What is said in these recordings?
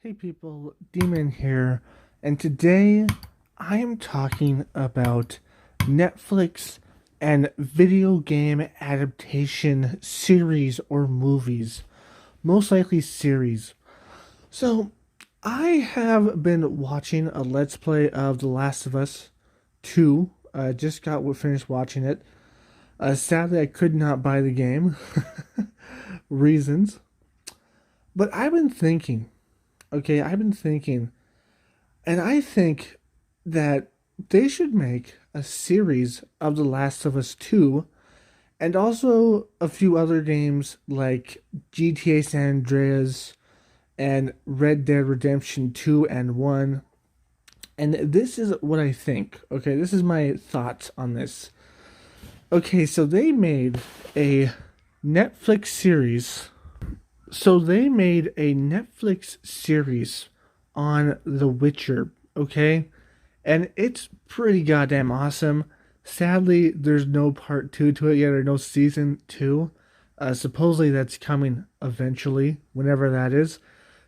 Hey people, Demon here, and today I am talking about Netflix and video game adaptation series or movies. Most likely series. So, I have been watching a Let's Play of The Last of Us 2. Just got finished watching it. Sadly, I could not buy the game. Reasons. But I've been thinking, and I think that they should make a series of The Last of Us 2 and also a few other games like GTA San Andreas and Red Dead Redemption 2 and 1. And this is what I think. Okay, this is my thoughts on this. Okay, so they made a Netflix series. So they made a Netflix series on The Witcher, okay? And it's pretty goddamn awesome. Sadly, there's no part two to it yet, or no season two. Supposedly that's coming eventually, whenever that is.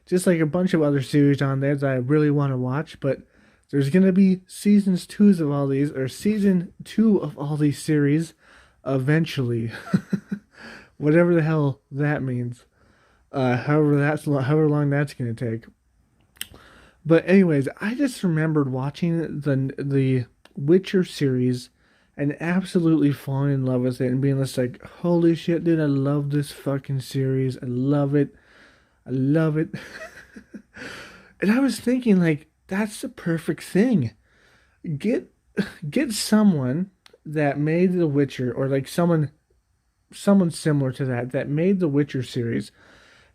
Just like a bunch of other series on there that I really want to watch, but there's gonna be seasons twos of all these, or season two of all these series, eventually. Whatever the hell that means. However long that's gonna take. But anyways, I just remembered watching the Witcher series and absolutely falling in love with it and being just like, holy shit, dude, I love this fucking series. I love it. I love it. And I was thinking, like, that's the perfect thing. Get get someone that made The Witcher, or like someone similar to that made the Witcher series.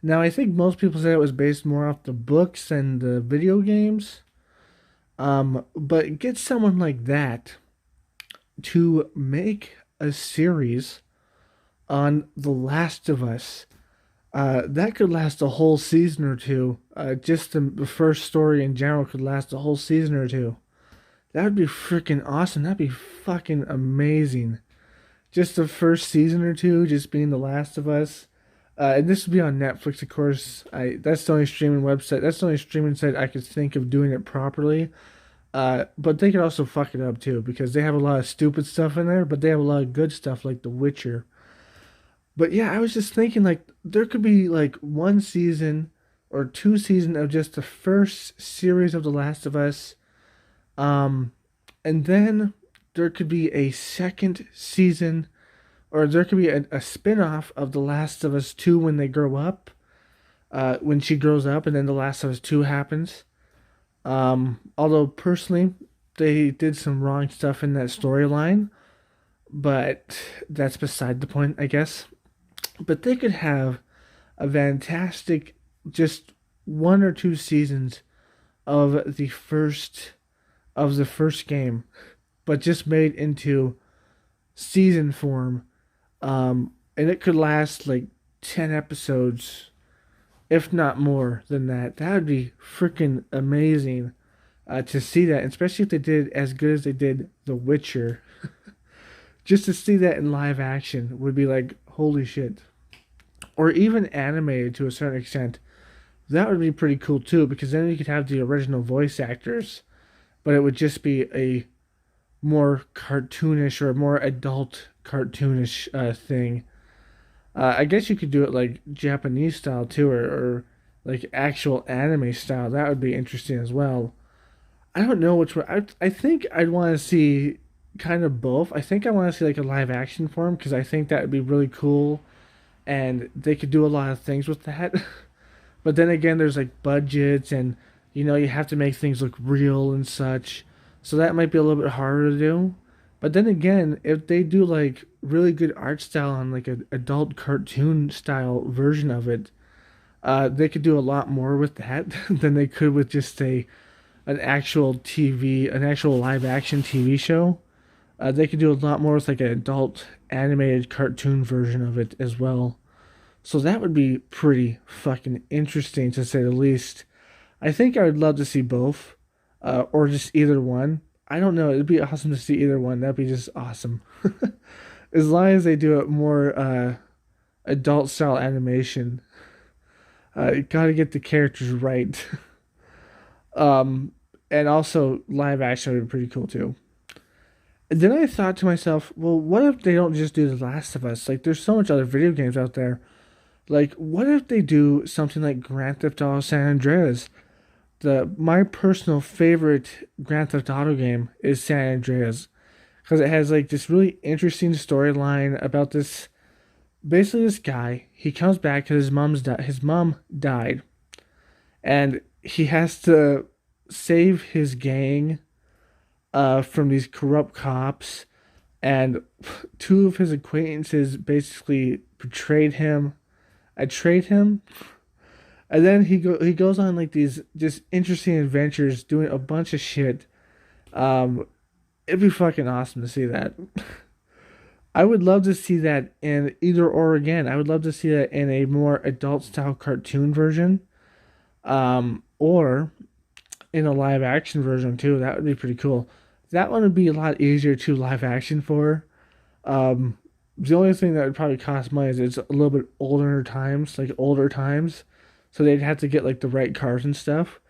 Now, I think most people say it was based more off the books and the video games. But get someone like that to make a series on The Last of Us. That could last a whole season or two. Just the first story in general could last a whole season or two. That would be freaking awesome. That'd be fucking amazing. Just the first season or two, just being The Last of Us. And this would be on Netflix, of course. That's the only streaming website. That's the only streaming site I could think of doing it properly. But they could also fuck it up too, because they have a lot of stupid stuff in there, but they have a lot of good stuff like The Witcher. But yeah, I was just thinking, like, there could be like one season or two seasons of just the first series of The Last of Us. Um, and then there could be a second season, or there could be a spin-off of The Last of Us 2 when they grow up, when she grows up, and then The Last of Us 2 happens. Although personally, they did some wrong stuff in that storyline, but that's beside the point, I guess. But they could have a fantastic, just one or two seasons of the first game, but just made into season form. And it could last like 10 episodes, if not more than that. That would be freaking amazing to see that, especially if they did as good as they did The Witcher. Just to see that in live action would be like, holy shit. Or even animated to a certain extent. That would be pretty cool too, because then you could have the original voice actors, but it would just be a more cartoonish or more adult cartoonish thing. I guess you could do it like Japanese style too, or like actual anime style. That would be interesting as well. I don't know which one. I think I'd want to see kind of both. I think I want to see like a live action form, because I think that would be really cool, and they could do a lot of things with that. But then again, there's like budgets, and you have to make things look real and such. So that might be a little bit harder to do. But then again, if they do like really good art style on like an adult cartoon style version of it, they could do a lot more with that than they could with just an actual live action TV show. They could do a lot more with like an adult animated cartoon version of it as well. So that would be pretty fucking interesting to say the least. I think I would love to see both, or just either one. I don't know. It'd be awesome to see either one. That'd be just awesome. As long as they do it more adult style animation. Gotta get the characters right. Um, and also live action would be pretty cool too. And then I thought to myself, well, what if they don't just do The Last of Us? Like, there's so much other video games out there. Like, what if they do something like Grand Theft Auto San Andreas? My personal favorite Grand Theft Auto game is San Andreas because it has like this really interesting storyline about this. Basically, this guy he comes back because his mom died, and he has to save his gang from these corrupt cops. And two of his acquaintances basically betrayed him, betrayed him, and then he goes on like these just interesting adventures, doing a bunch of shit. Um, it'd be fucking awesome to see that. I would love to see that in either or again. I would love to see that in a more adult style cartoon version, or in a live action version too. That would be pretty cool. That one would be a lot easier to live action for. Um, the only thing that would probably cost money is it's a little bit older times, so they'd have to get like the right cars and stuff.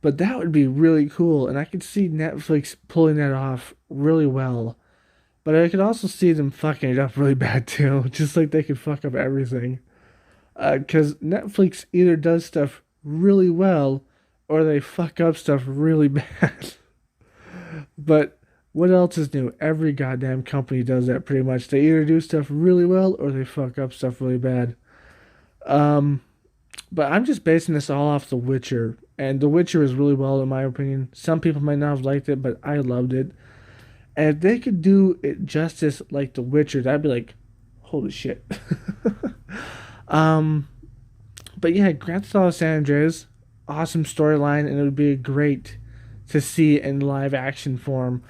But that would be really cool, and I could see Netflix pulling that off really well. But I could also see them fucking it up really bad too, just like they could fuck up everything. Because Netflix either does stuff really well or they fuck up stuff really bad. But what else is new? Every goddamn company does that pretty much. They either do stuff really well or they fuck up stuff really bad. Um, but I'm just basing this all off The Witcher. And The Witcher is really well, in my opinion. Some people might not have liked it, but I loved it. And if they could do it justice like The Witcher, that'd be like, holy shit. um, but yeah, Grand Theft Auto San Andreas, awesome storyline, and it would be great to see in live action form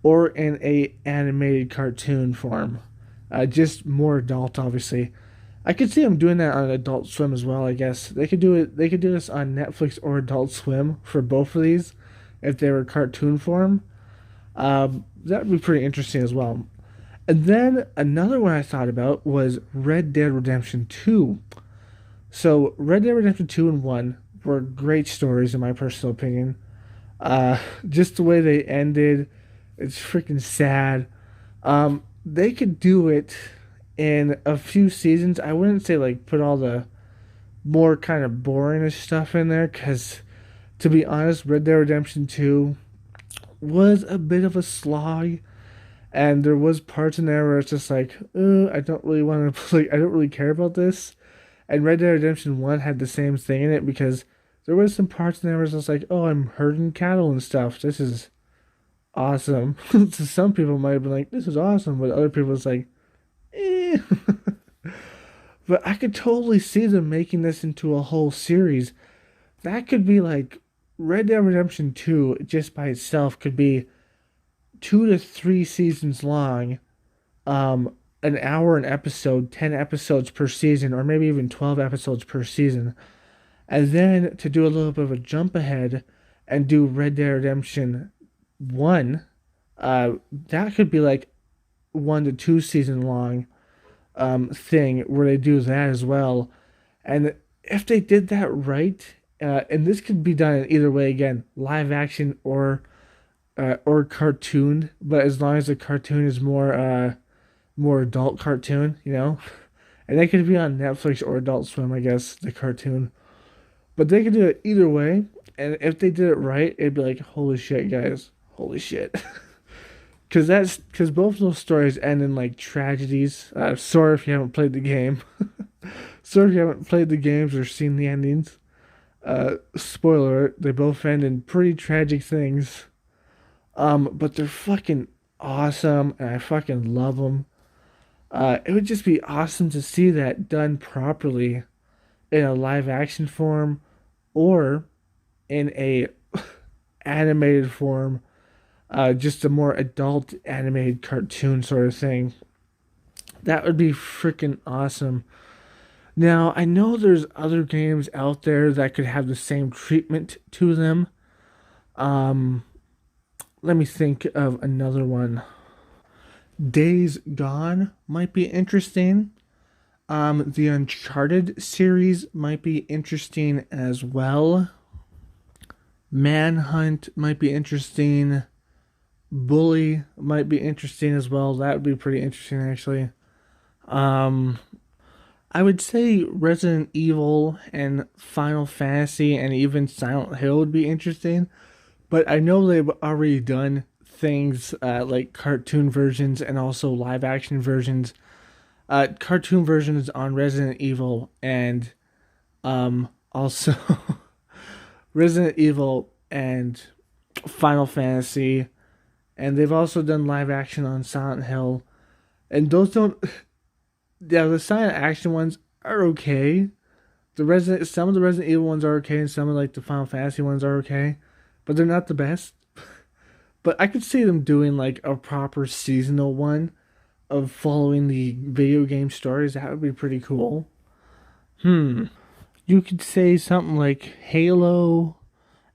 or in a animated cartoon form. Just more adult, obviously. I could see them doing that on Adult Swim as well. I guess they could do it. They could do this on Netflix or Adult Swim for both of these, if they were cartoon form. That would be pretty interesting as well. And then another one I thought about was Red Dead Redemption 2. So, Red Dead Redemption 2 and 1 were great stories, in my personal opinion. Just the way they ended, it's freaking sad. They could do it in a few seasons. I wouldn't say like put all the more kind of boring stuff in there, because to be honest, Red Dead Redemption 2 was a bit of a slog, and there was parts in there where it's just like, I don't really want to play. I don't really care about this. And Red Dead Redemption 1 had the same thing in it, because there was some parts in there where it's just like, oh, I'm herding cattle and stuff. This is awesome. So some people might have been like, this is awesome, but other people was like, eh. But I could totally see them making this into a whole series. That could be like Red Dead Redemption 2 just by itself could be 2 to 3 seasons long, an hour an episode, 10 episodes per season, or maybe even 12 episodes per season. And then to do a little bit of a jump ahead and do Red Dead Redemption 1, that could be like 1 to 2 season long thing where they do that as well. And if they did that right, and this could be done in either way again, live action or cartoon, but as long as the cartoon is more adult cartoon, you know, and they could be on Netflix or Adult Swim, I guess, the cartoon. But they could do it either way, and if they did it right, it'd be like, holy shit, guys, holy shit. Because both of those stories end in like tragedies. Sorry if you haven't played the game. Sorry if you haven't played the games or seen the endings. Spoiler alert, they both end in pretty tragic things. But they're fucking awesome, and I fucking love them. It would just be awesome to see that done properly in a live action form or in a animated form, just a more adult animated cartoon sort of thing. That would be freaking awesome. Now, I know there's other games out there that could have the same treatment to them. Um, Let me think of another one. Days Gone might be interesting. The Uncharted series might be interesting as well. Manhunt might be interesting. Bully might be interesting as well. That would be pretty interesting, actually. Um, I would say Resident Evil and Final Fantasy and even Silent Hill would be interesting. But I know they've already done things like cartoon versions and also live action versions. Cartoon versions on Resident Evil and also Resident Evil and Final Fantasy, and they've also done live action on Silent Hill. And those don't, yeah, the silent action ones are okay. Some of the Resident Evil ones are okay, and some of like the Final Fantasy ones are okay, but they're not the best. But I could see them doing like a proper seasonal one of following the video game stories. That would be pretty cool. You could say something like Halo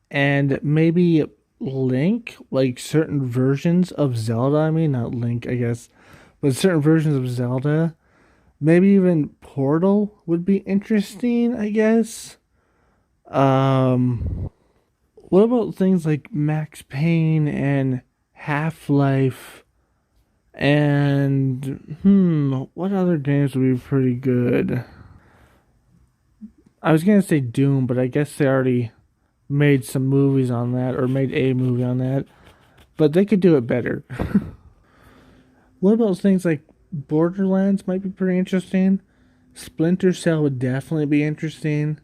and maybe Link, like certain versions of Zelda. I mean, not Link, I guess, but certain versions of Zelda. Maybe even Portal would be interesting, I guess. Um, what about things like Max Payne and Half Life? And what other games would be pretty good? I was gonna say Doom, but I guess they already made some movies on that or made a movie on that. But they could do it better. What about things like Borderlands might be pretty interesting. Splinter Cell would definitely be interesting.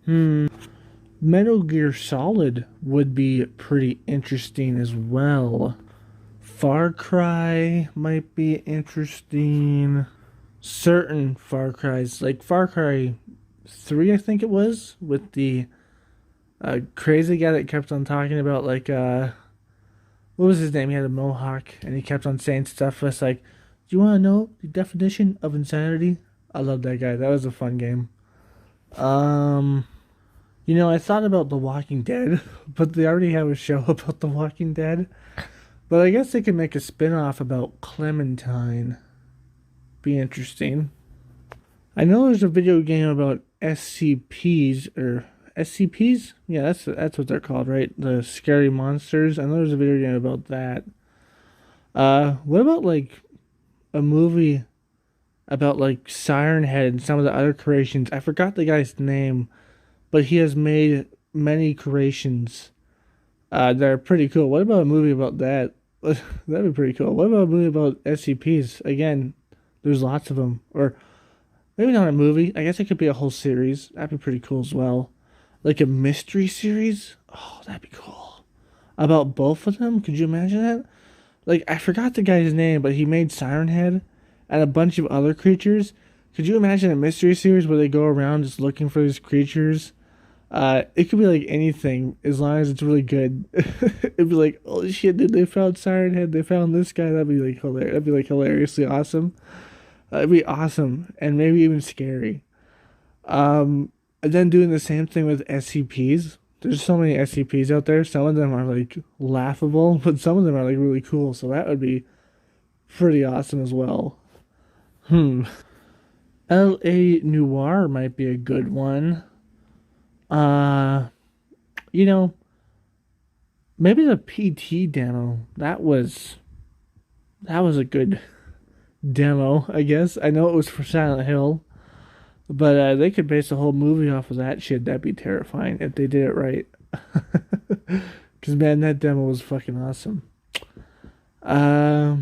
Metal Gear Solid would be pretty interesting as well. Far Cry might be interesting. Certain Far Cries, like Far Cry 3, I think it was, with the crazy guy that kept on talking about, like, what was his name? He had a mohawk, and he kept on saying stuff that's like, do you want to know the definition of insanity? I love that guy. That was a fun game. Um, I thought about The Walking Dead, but they already have a show about The Walking Dead. But I guess they could make a spin-off about Clementine. Be interesting. I know there's a video game about SCPs or SCPs. Yeah, that's what they're called, right? The scary monsters. I know there's a video game about that. What about like a movie about like Siren Head and some of the other creations? I forgot the guy's name, but he has made many creations that are pretty cool. What about a movie about that? That'd be pretty cool. What about a movie about SCPs? Again, there's lots of them. Or maybe not a movie. I guess it could be a whole series. That'd be pretty cool as well. Like a mystery series? Oh, that'd be cool. About both of them? Could you imagine that? Like, I forgot the guy's name, but he made Siren Head and a bunch of other creatures. Could you imagine a mystery series where they go around just looking for these creatures? It could be like anything as long as it's really good. It'd be like, oh shit, dude, they found Siren Head. They found this guy. That'd be like hilarious. That'd be like hilariously awesome. It'd be awesome and maybe even scary. And then doing the same thing with SCPs. There's so many SCPs out there. Some of them are like laughable, but some of them are like really cool. So that would be pretty awesome as well. L.A. Noire might be a good one. Uh, you know, maybe the PT demo. That was a good demo, I guess. I know it was for Silent Hill, but they could base a whole movie off of that shit. That'd be terrifying if they did it right. Because, man, that demo was fucking awesome. But,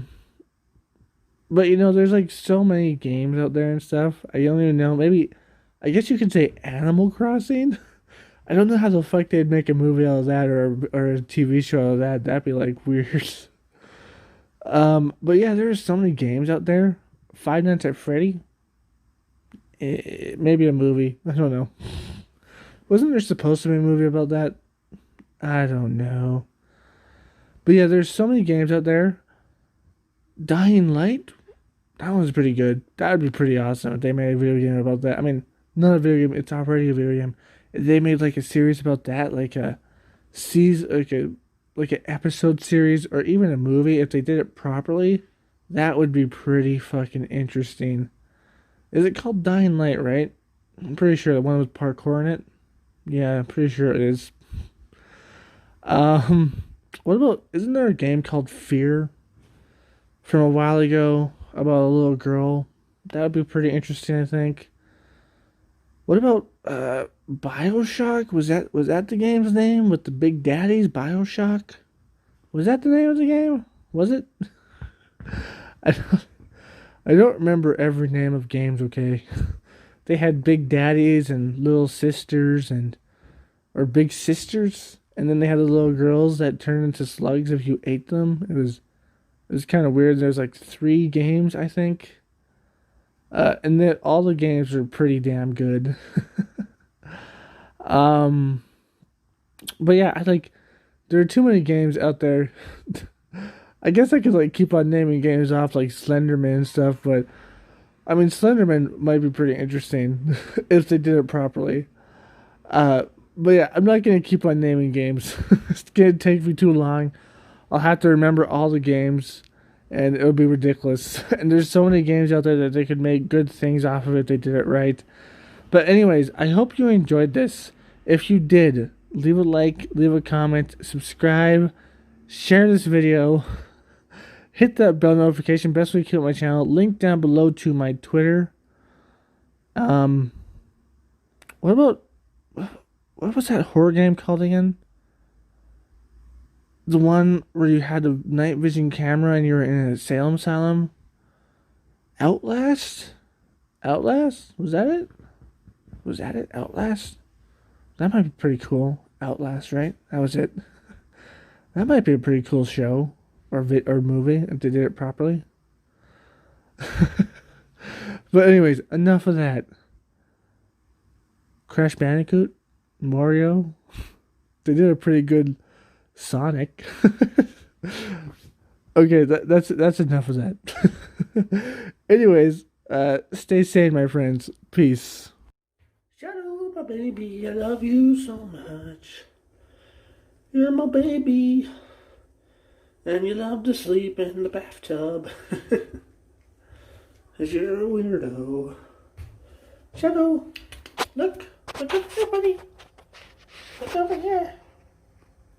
there's like so many games out there and stuff. I don't even know. Maybe, I guess you could say Animal Crossing. I don't know how the fuck they'd make a movie out of that or a TV show out of that. That'd be like weird. But yeah, there's so many games out there. Five Nights at Freddy. Maybe a movie. I don't know. Wasn't there supposed to be a movie about that? I don't know. But yeah, there's so many games out there. Dying Light? That one's pretty good. That would be pretty awesome if they made a video game about that. I mean, not a video game. It's already a video game. If they made like a series about that, like a season, like an episode series, or even a movie. If they did it properly, that would be pretty fucking interesting. Is it called Dying Light, right? I'm pretty sure the one with parkour in it. Yeah, I'm pretty sure it is. Um, what about? Isn't there a game called Fear from a while ago about a little girl? That would be pretty interesting, I think. What about BioShock? Was that the game's name with the big daddies? BioShock? Was that the name of the game? Was it? I don't, I don't remember every name of games. Okay, they had big daddies and little sisters and or big sisters, and then they had the little girls that turned into slugs if you ate them. It was kind of weird. There's like three games, I think, and then all the games are pretty damn good. um, but yeah, I like there are too many games out there. I guess I could like keep on naming games off like Slender Man and stuff, but I mean Slender Man might be pretty interesting if they did it properly. Uh, but yeah, I'm not gonna keep on naming games. It's gonna take me too long. I'll have to remember all the games, and it would be ridiculous. And there's so many games out there that they could make good things off of if they did it right. But anyways, I hope you enjoyed this. If you did, leave a like, leave a comment, subscribe, share this video, hit that bell notification. Best way to keep my channel. Link down below to my Twitter. Um, what about what was that horror game called again? The one where you had a night vision camera and you were in a Salem asylum. Outlast? Outlast? Was that it? Was that it? Outlast? That might be pretty cool. Outlast, right? That was it. That might be a pretty cool show or movie if they did it properly. But anyways, enough of that. Crash Bandicoot, Mario, they did a pretty good Sonic. Okay, that's enough of that. Anyways, stay sane, my friends. Peace. Shadow, my baby, I love you so much. You're my baby, and you love to sleep in the bathtub. 'Cause you're a weirdo. Shadow, look over here, buddy. Look over here.